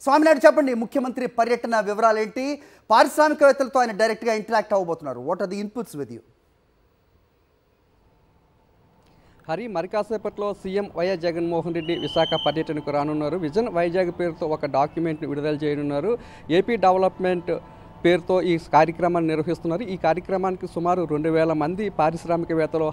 స్వామినాయుడు చెప్పండి, ముఖ్యమంత్రి పర్యటన వివరాలు ఏంటి? పారిశ్రామికవేత్తలతో ఆయన డైరెక్ట్గా ఇంటరాక్ట్ అవ్వబోతున్నారు. What are the inputs with you? Hari, మరి కాసేపట్లో సీఎం వైఎస్ జగన్మోహన్ రెడ్డి విశాఖ పర్యటనకు రానున్నారు. విజన్ వైజాగ్ పేరుతో ఒక డాక్యుమెంట్ని విడుదల చేయనున్నారు. ఏపీ డెవలప్మెంట్ పేరుతో ఈ కార్యక్రమాన్ని నిర్వహిస్తున్నారు. ఈ కార్యక్రమానికి సుమారు 2000 మంది పారిశ్రామికవేత్తలు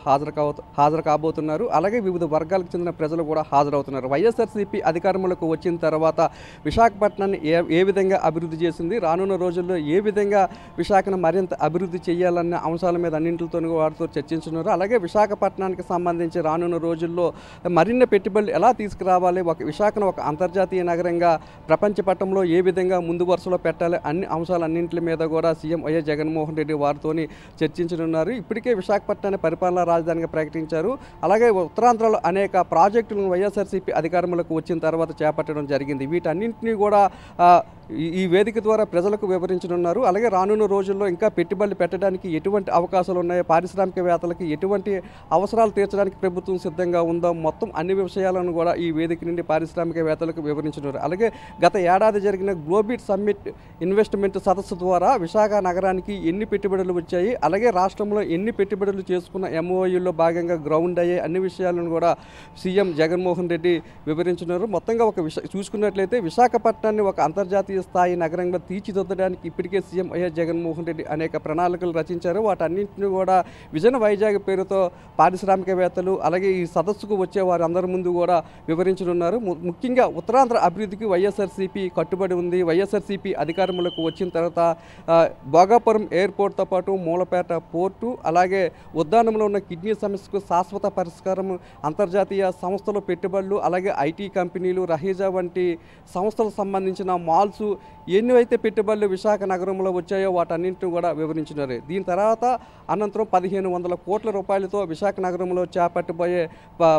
హాజరు కాబోతున్నారు. అలాగే వివిధ వర్గాలకు చెందిన ప్రజలు కూడా హాజరవుతున్నారు. వైఎస్ఆర్సీపీ అధికారంలోకి వచ్చిన తర్వాత విశాఖపట్నాన్ని ఏ విధంగా అభివృద్ధి చేసింది, రానున్న రోజుల్లో ఏ విధంగా విశాఖను మరింత అభివృద్ధి చేయాలన్న అంశాల మీద అన్నింటితో వారితో చర్చించున్నారు. అలాగే విశాఖపట్నానికి సంబంధించి రానున్న రోజుల్లో మరిన్ని పెట్టుబడులు ఎలా తీసుకురావాలి, విశాఖను ఒక అంతర్జాతీయ నగరంగా ప్రపంచ పటంలో ఏ విధంగా ముందు వరుసలో పెట్టాలి, అన్ని అంశాలన్నింటి మీద కూడా సీఎం వైఎస్ జగన్మోహన్ రెడ్డి వారితోని చర్చించనున్నారు. ఇప్పటికే విశాఖపట్నాన్ని పరిపాలనా రాజధానిగా ప్రకటించారు. అలాగే ఉత్తరాంధ్రలో అనేక ప్రాజెక్టులను వైఎస్ఆర్సీపీ అధికారంలోకి వచ్చిన తర్వాత చేపట్టడం జరిగింది. వీటన్నింటినీ కూడా ఈ వేదిక ద్వారా ప్రజలకు వివరించనున్నారు. అలాగే రానున్న రోజుల్లో ఇంకా పెట్టుబడులు పెట్టడానికి ఎటువంటి అవకాశాలు ఉన్నాయో, పారిశ్రామికవేత్తలకి ఎటువంటి అవసరాలు తీర్చడానికి ప్రభుత్వం సిద్ధంగా ఉందో, మొత్తం అన్ని విషయాలను కూడా ఈ వేదిక నుండి పారిశ్రామికవేత్తలకు వివరించనున్నారు. అలాగే గత ఏడాది జరిగిన గ్లోబిట్ సమ్మిట్ ఇన్వెస్ట్మెంట్ సదస్సు ద్వారా విశాఖ నగరానికి ఎన్ని పెట్టుబడులు వచ్చాయి, అలాగే రాష్ట్రంలో ఎన్ని పెట్టుబడులు చేసుకున్న ఎంఓయూలో భాగంగా గ్రౌండ్ అయ్యే అన్ని విషయాలను కూడా సీఎం జగన్మోహన్ రెడ్డి వివరించున్నారు. మొత్తంగా చూసుకున్నట్లయితే విశాఖపట్నాన్ని ఒక అంతర్జాతీయ స్థాయి నగరంగా తీర్చిదిద్దడానికి ఇప్పటికే సీఎం వైఎస్ జగన్మోహన్ రెడ్డి అనేక ప్రణాళికలు రచించారు. వాటన్నింటినీ కూడా విజన్ వైజాగ్ పేరుతో పారిశ్రామికవేత్తలు అలాగే ఈ సదస్సుకు వచ్చే వారందరి ముందు కూడా వివరించనున్నారు. ముఖ్యంగా ఉత్తరాంధ్ర అభివృద్ధికి వైఎస్ఆర్సీపీ కట్టుబడి ఉంది. వైఎస్ఆర్సీపీ అధికారంలోకి వచ్చిన తర్వాత భోగాపురం ఎయిర్పోర్ట్తో పాటు మూలపేట పోర్టు, అలాగే ఉద్దానంలో ఉన్న కిడ్నీ సమస్యకు శాశ్వత పరిష్కారం, అంతర్జాతీయ సంస్థలు పెట్టుబడులు, అలాగే ఐటీ కంపెనీలు, రహీజా వంటి సంస్థలకు సంబంధించిన మాల్స్ ఎన్నైతే పెట్టుబడులు విశాఖ నగరంలో వచ్చాయో వాటన్నింటినీ కూడా వివరించినారు. దీని తర్వాత అనంతరం 1500 కోట్ల రూపాయలతో విశాఖ నగరంలో చేపట్టబోయే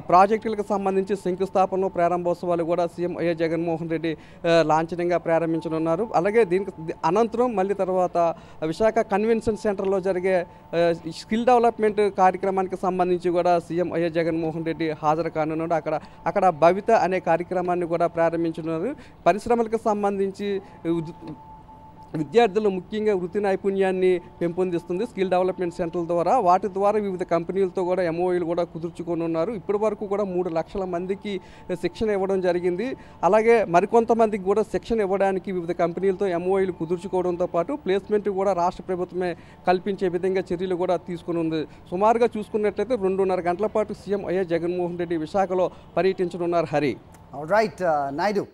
ప్రాజెక్టులకు సంబంధించి శంకుస్థాపనలు, ప్రారంభోత్సవాలు కూడా సీఎం వైఎస్ జగన్మోహన్ రెడ్డి లాంఛనంగా ప్రారంభించనున్నారు. అలాగే దీనికి అనంతరం మళ్ళీ తర్వాత విశాఖ కన్వెన్షన్ సెంటర్లో జరిగే స్కిల్ డెవలప్మెంట్ కార్యక్రమానికి సంబంధించి కూడా సీఎం వైఎస్ జగన్మోహన్ రెడ్డి హాజరు కానున్నాడు. అక్కడ భవిత అనే కార్యక్రమాన్ని కూడా ప్రారంభించున్నారు. పరిశ్రమలకు సంబంధించి విద్యార్థులు ముఖ్యంగా వృత్తి నైపుణ్యాన్ని పెంపొందిస్తుంది స్కిల్ డెవలప్మెంట్ సెంటర్ల ద్వారా. వాటి ద్వారా వివిధ కంపెనీలతో కూడా ఎంఓయూలు కూడా కుదుర్చుకొని ఉన్నారు. ఇప్పటి వరకు కూడా 3 లక్షల మందికి శిక్షణ ఇవ్వడం జరిగింది. అలాగే మరికొంతమందికి కూడా శిక్షణ ఇవ్వడానికి వివిధ కంపెనీలతో ఎంఓయూలు కుదుర్చుకోవడంతో పాటు ప్లేస్మెంట్ కూడా రాష్ట్ర ప్రభుత్వమే కల్పించే విధంగా చర్యలు కూడా తీసుకుని ఉంది. సుమారుగా చూసుకున్నట్లయితే 2.5 గంటల పాటు సీఎం వైఎస్ జగన్మోహన్ రెడ్డి విశాఖలో పర్యటించనున్నారు. Hari, all right Naidu.